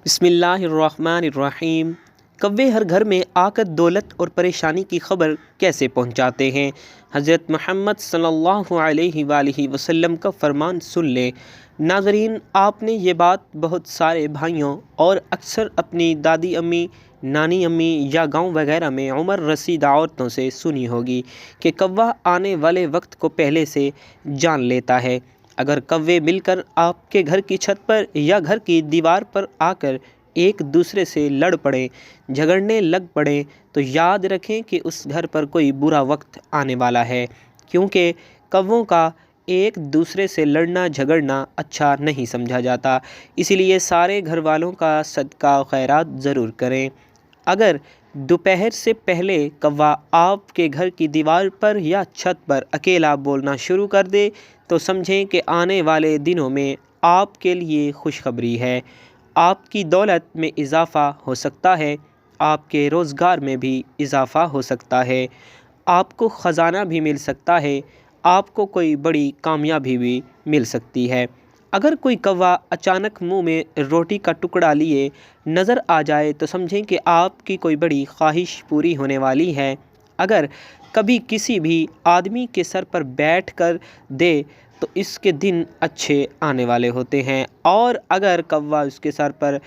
بسم اللہ الرحمن الرحیم۔ کوے ہر گھر میں آ کر دولت اور پریشانی کی خبر کیسے پہنچاتے ہیں؟ حضرت محمد صلی اللہ علیہ وآلہ وسلم کا فرمان سن لیں۔ ناظرین، آپ نے یہ بات بہت سارے بھائیوں اور اکثر اپنی دادی امی، نانی امی یا گاؤں وغیرہ میں عمر رسیدہ عورتوں سے سنی ہوگی کہ کوا آنے والے وقت کو پہلے سے جان لیتا ہے۔ اگر کوے مل کر آپ کے گھر کی چھت پر یا گھر کی دیوار پر آ کر ایک دوسرے سے لڑ پڑیں، جھگڑنے لگ پڑیں، تو یاد رکھیں کہ اس گھر پر کوئی برا وقت آنے والا ہے، کیونکہ کووں کا ایک دوسرے سے لڑنا جھگڑنا اچھا نہیں سمجھا جاتا۔ اسی لیے سارے گھر والوں کا صدقہ خیرات ضرور کریں۔ اگر دوپہر سے پہلے کوا آپ کے گھر کی دیوار پر یا چھت پر اکیلا بولنا شروع کر دے تو سمجھیں کہ آنے والے دنوں میں آپ کے لیے خوشخبری ہے۔ آپ کی دولت میں اضافہ ہو سکتا ہے، آپ کے روزگار میں بھی اضافہ ہو سکتا ہے، آپ کو خزانہ بھی مل سکتا ہے، آپ کو کوئی بڑی کامیابی بھی مل سکتی ہے۔ اگر کوئی کوا اچانک منہ میں روٹی کا ٹکڑا لیے نظر آ جائے تو سمجھیں کہ آپ کی کوئی بڑی خواہش پوری ہونے والی ہے۔ اگر کبھی کسی بھی آدمی کے سر پر بیٹھ کر دے تو اس کے دن اچھے آنے والے ہوتے ہیں، اور اگر کوا اس کے سر پر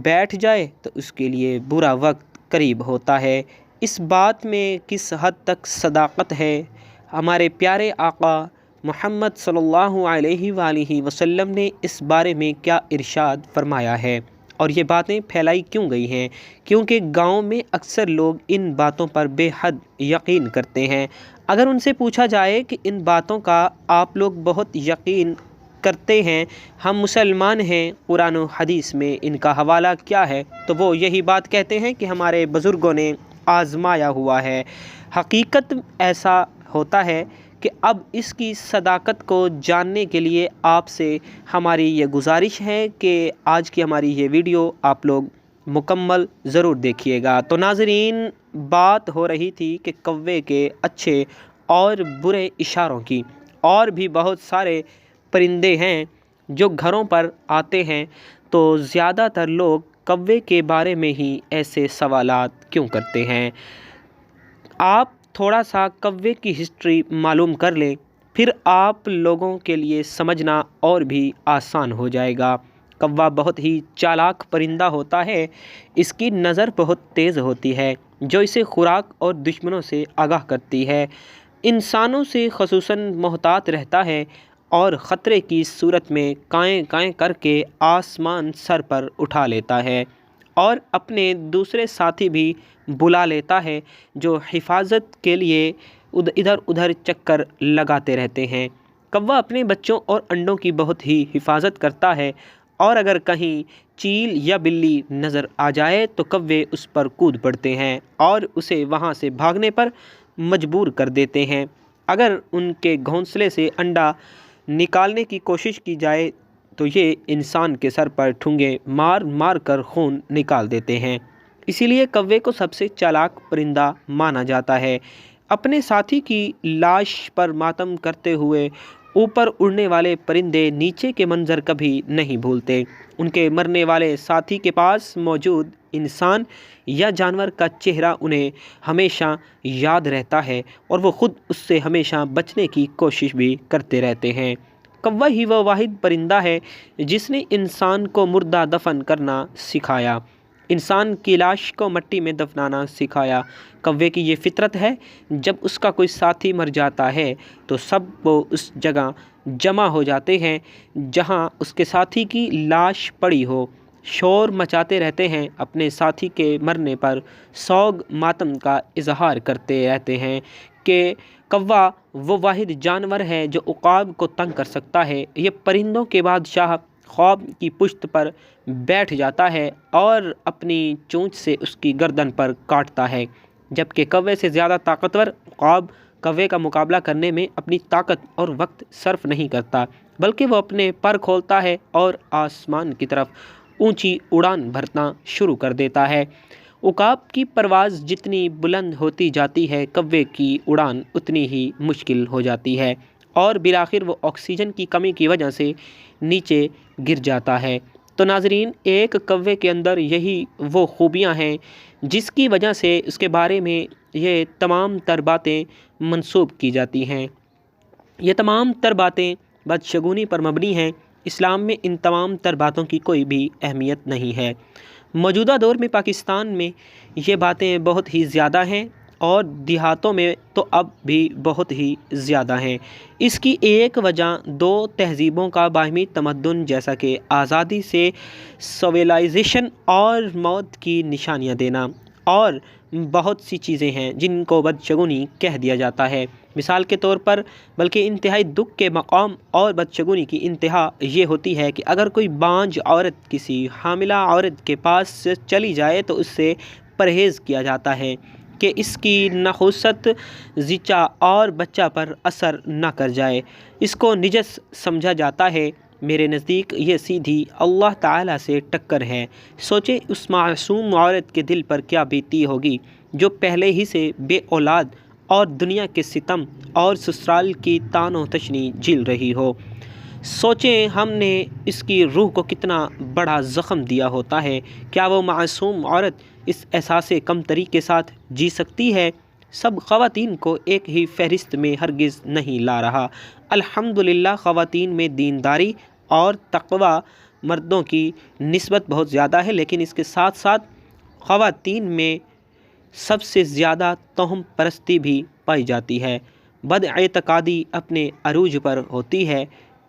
بیٹھ جائے تو اس کے لیے برا وقت قریب ہوتا ہے۔ اس بات میں کس حد تک صداقت ہے؟ ہمارے پیارے آقا محمد صلی اللہ علیہ وآلہ وسلم نے اس بارے میں کیا ارشاد فرمایا ہے، اور یہ باتیں پھیلائی کیوں گئی ہیں؟ کیونکہ گاؤں میں اکثر لوگ ان باتوں پر بے حد یقین کرتے ہیں۔ اگر ان سے پوچھا جائے کہ ان باتوں کا آپ لوگ بہت یقین کرتے ہیں، ہم مسلمان ہیں، قرآن و حدیث میں ان کا حوالہ کیا ہے، تو وہ یہی بات کہتے ہیں کہ ہمارے بزرگوں نے آزمایا ہوا ہے۔ حقیقت ایسا ہوتا ہے کہ اب اس کی صداقت کو جاننے کے لیے آپ سے ہماری یہ گزارش ہے کہ آج کی ہماری یہ ویڈیو آپ لوگ مکمل ضرور دیکھیے گا۔ تو ناظرین، بات ہو رہی تھی کہ کوے کے اچھے اور برے اشاروں کی۔ اور بھی بہت سارے پرندے ہیں جو گھروں پر آتے ہیں، تو زیادہ تر لوگ کوے کے بارے میں ہی ایسے سوالات کیوں کرتے ہیں؟ آپ تھوڑا سا کوے کی ہسٹری معلوم کر لیں، پھر آپ لوگوں کے لیے سمجھنا اور بھی آسان ہو جائے گا۔ کوا بہت ہی چالاک پرندہ ہوتا ہے۔ اس کی نظر بہت تیز ہوتی ہے، جو اسے خوراک اور دشمنوں سے آگاہ کرتی ہے۔ انسانوں سے خصوصاً محتاط رہتا ہے اور خطرے کی صورت میں کائیں کائیں کر کے آسمان سر پر اٹھا لیتا ہے، اور اپنے دوسرے ساتھی بھی بلا لیتا ہے جو حفاظت کے لیے ادھر ادھر چکر لگاتے رہتے ہیں۔ کوا اپنے بچوں اور انڈوں کی بہت ہی حفاظت کرتا ہے، اور اگر کہیں چیل یا بلی نظر آ جائے تو کوے اس پر کود پڑتے ہیں اور اسے وہاں سے بھاگنے پر مجبور کر دیتے ہیں۔ اگر ان کے گھونسلے سے انڈا نکالنے کی کوشش کی جائے تو یہ انسان کے سر پر ٹھونگے مار مار کر خون نکال دیتے ہیں۔ اسی لیے کوے کو سب سے چالاک پرندہ مانا جاتا ہے۔ اپنے ساتھی کی لاش پر ماتم کرتے ہوئے اوپر اڑنے والے پرندے نیچے کے منظر کبھی نہیں بھولتے۔ ان کے مرنے والے ساتھی کے پاس موجود انسان یا جانور کا چہرہ انہیں ہمیشہ یاد رہتا ہے، اور وہ خود اس سے ہمیشہ بچنے کی کوشش بھی کرتے رہتے ہیں۔ کوا ہی وہ واحد پرندہ ہے جس نے انسان کو مردہ دفن کرنا سکھایا، انسان کی لاش کو مٹی میں دفنانا سکھایا۔ کوے کی یہ فطرت ہے، جب اس کا کوئی ساتھی مر جاتا ہے تو سب وہ اس جگہ جمع ہو جاتے ہیں جہاں اس کے ساتھی کی لاش پڑی ہو، شور مچاتے رہتے ہیں، اپنے ساتھی کے مرنے پر سوگ ماتم کا اظہار کرتے رہتے ہیں کہ کوا وہ واحد جانور ہے جو عقاب کو تنگ کر سکتا ہے۔ یہ پرندوں کے بادشاہ خواب کی پشت پر بیٹھ جاتا ہے اور اپنی چونچ سے اس کی گردن پر کاٹتا ہے، جبکہ کوے سے زیادہ طاقتور عقاب کوے کا مقابلہ کرنے میں اپنی طاقت اور وقت صرف نہیں کرتا، بلکہ وہ اپنے پر کھولتا ہے اور آسمان کی طرف اونچی اڑان بھرنا شروع کر دیتا ہے۔ عقاب کی پرواز جتنی بلند ہوتی جاتی ہے، کوے کی اڑان اتنی ہی مشکل ہو جاتی ہے، اور بالآخر وہ آکسیجن کی کمی کی وجہ سے نیچے گر جاتا ہے۔ تو ناظرین، ایک کوے کے اندر یہی وہ خوبیاں ہیں جس کی وجہ سے اس کے بارے میں یہ تمام تر باتیں منسوب کی جاتی ہیں۔ یہ تمام تر باتیں بدشگونی پر مبنی ہیں۔ اسلام میں ان تمام تر باتوں کی کوئی بھی اہمیت نہیں ہے۔ موجودہ دور میں پاکستان میں یہ باتیں بہت ہی زیادہ ہیں اور دیہاتوں میں تو اب بھی بہت ہی زیادہ ہیں۔ اس کی ایک وجہ دو تہذیبوں کا باہمی تمدن جیسا کہ آزادی سے سویلائزیشن اور موت کی نشانیاں دینا اور بہت سی چیزیں ہیں جن کو بدشگونی کہہ دیا جاتا ہے۔ مثال کے طور پر، بلکہ انتہائی دکھ کے مقام اور بدشگونی کی انتہا یہ ہوتی ہے کہ اگر کوئی بانجھ عورت کسی حاملہ عورت کے پاس سے چلی جائے تو اس سے پرہیز کیا جاتا ہے کہ اس کی نحوست زچہ اور بچہ پر اثر نہ کر جائے۔ اس کو نجس سمجھا جاتا ہے۔ میرے نزدیک یہ سیدھی اللہ تعالیٰ سے ٹکر ہے۔ سوچیں اس معصوم عورت کے دل پر کیا بیتی ہوگی جو پہلے ہی سے بے اولاد اور دنیا کے ستم اور سسرال کی طعن و تشنی جھیل رہی ہو۔ سوچیں ہم نے اس کی روح کو کتنا بڑا زخم دیا ہوتا ہے۔ کیا وہ معصوم عورت اس احساس کمتری کے ساتھ جی سکتی ہے؟ سب خواتین کو ایک ہی فہرست میں ہرگز نہیں لا رہا۔ الحمدللہ خواتین میں دینداری اور تقوی مردوں کی نسبت بہت زیادہ ہے، لیکن اس کے ساتھ ساتھ خواتین میں سب سے زیادہ توہم پرستی بھی پائی جاتی ہے۔ بد اعتقادی اپنے عروج پر ہوتی ہے۔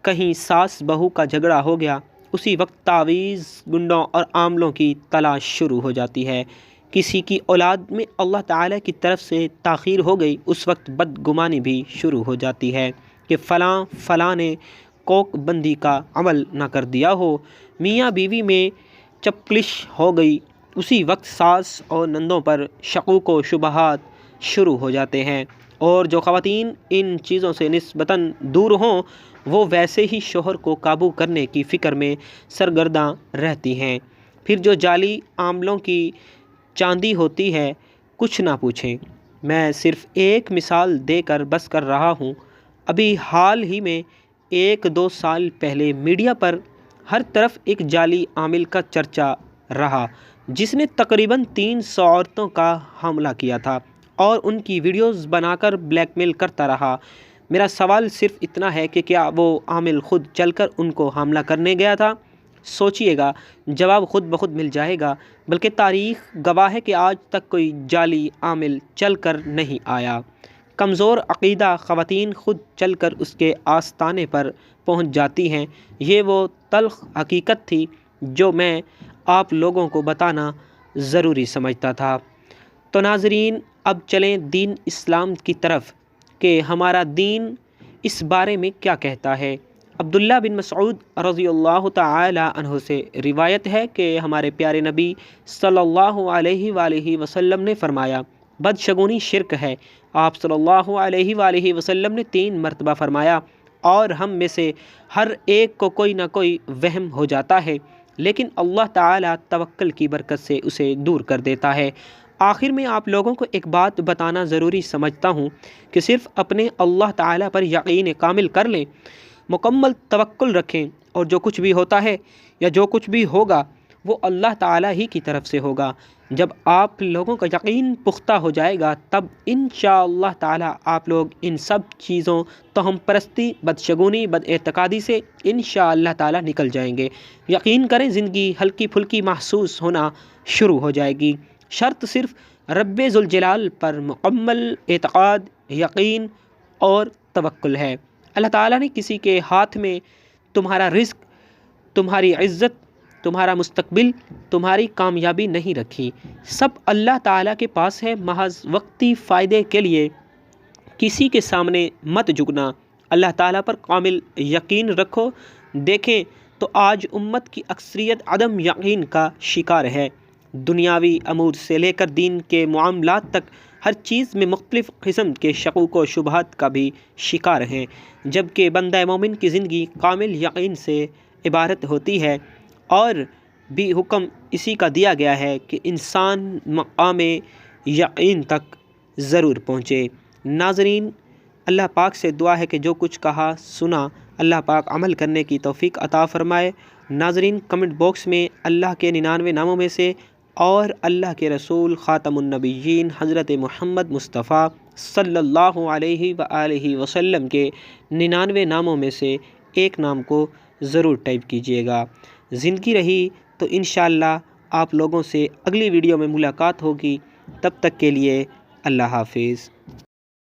کہیں ساس بہو کا جھگڑا ہو گیا، اسی وقت تعویذ گنڈوں اور عاملوں کی تلاش شروع ہو جاتی ہے۔ کسی کی اولاد میں اللہ تعالیٰ کی طرف سے تاخیر ہو گئی، اس وقت بدگمانی بھی شروع ہو جاتی ہے کہ فلاں نے کوک بندی کا عمل نہ کر دیا ہو۔ میاں بیوی میں چپلش ہو گئی، اسی وقت ساس اور نندوں پر شکوک و شبہات شروع ہو جاتے ہیں۔ اور جو خواتین ان چیزوں سے نسبتاً دور ہوں وہ ویسے ہی شوہر کو قابو کرنے کی فکر میں سرگرداں رہتی ہیں۔ پھر جو جعلی عاملوں کی چاندی ہوتی ہے، کچھ نہ پوچھیں۔ میں صرف ایک مثال دے کر بس کر رہا ہوں۔ ابھی حال ہی میں 1-2 سال پہلے میڈیا پر ہر طرف ایک جعلی عامل کا چرچا رہا جس نے تقریباً 300 عورتوں کا حاملہ کیا تھا اور ان کی ویڈیوز بنا کر بلیک میل کرتا رہا۔ میرا سوال صرف اتنا ہے کہ کیا وہ عامل خود چل کر ان کو حاملہ کرنے گیا تھا؟ سوچئے گا، جواب خود بخود مل جائے گا۔ بلکہ تاریخ گواہ ہے کہ آج تک کوئی جعلی عامل چل کر نہیں آیا۔ کمزور عقیدہ خواتین خود چل کر اس کے آستانے پر پہنچ جاتی ہیں۔ یہ وہ تلخ حقیقت تھی جو میں آپ لوگوں کو بتانا ضروری سمجھتا تھا۔ تو ناظرین، اب چلیں دین اسلام کی طرف کہ ہمارا دین اس بارے میں کیا کہتا ہے۔ عبداللہ بن مسعود رضی اللہ تعالی عنہ سے روایت ہے کہ ہمارے پیارے نبی صلی اللہ علیہ وآلہ وسلم نے فرمایا، بدشگونی شرک ہے۔ آپ صلی اللہ علیہ وآلہ وسلم نے 3 مرتبہ فرمایا، اور ہم میں سے ہر ایک کو کوئی نہ کوئی وہم ہو جاتا ہے، لیکن اللہ تعالیٰ توکل کی برکت سے اسے دور کر دیتا ہے۔ آخر میں آپ لوگوں کو ایک بات بتانا ضروری سمجھتا ہوں کہ صرف اپنے اللہ تعالیٰ پر یقین کامل کر لیں، مکمل توکل رکھیں، اور جو کچھ بھی ہوتا ہے یا جو کچھ بھی ہوگا وہ اللہ تعالیٰ ہی کی طرف سے ہوگا۔ جب آپ لوگوں کا یقین پختہ ہو جائے گا تب انشاءاللہ تعالیٰ آپ لوگ ان سب چیزوں، توہم پرستی، بدشگونی، بد اعتقادی سے انشاءاللہ تعالیٰ نکل جائیں گے۔ یقین کریں زندگی ہلکی پھلکی محسوس ہونا شروع ہو جائے گی۔ شرط صرف رب ذوالجلال پر مکمل اعتقاد، یقین اور توکل ہے۔ اللہ تعالیٰ نے کسی کے ہاتھ میں تمہارا رزق، تمہاری عزت، تمہارا مستقبل، تمہاری کامیابی نہیں رکھی۔ سب اللہ تعالیٰ کے پاس ہے۔ محض وقتی فائدے کے لیے کسی کے سامنے مت جھکنا، اللہ تعالیٰ پر کامل یقین رکھو۔ دیکھیں تو آج امت کی اکثریت عدم یقین کا شکار ہے۔ دنیاوی امور سے لے کر دین کے معاملات تک ہر چیز میں مختلف قسم کے شکوک و شبہات کا بھی شکار ہیں، جبکہ بندہ مومن کی زندگی کامل یقین سے عبارت ہوتی ہے، اور بھی حکم اسی کا دیا گیا ہے کہ انسان مقام یقین تک ضرور پہنچے۔ ناظرین، اللہ پاک سے دعا ہے کہ جو کچھ کہا سنا اللہ پاک عمل کرنے کی توفیق عطا فرمائے۔ ناظرین، کمنٹ باکس میں اللہ کے 99 ناموں میں سے اور اللہ کے رسول خاتم النبیین حضرت محمد مصطفیٰ صلی اللہ علیہ وآلہ وسلم کے 99 ناموں میں سے ایک نام کو ضرور ٹائپ کیجیے گا۔ زندگی رہی تو انشاءاللہ آپ لوگوں سے اگلی ویڈیو میں ملاقات ہوگی۔ تب تک کے لیے اللہ حافظ۔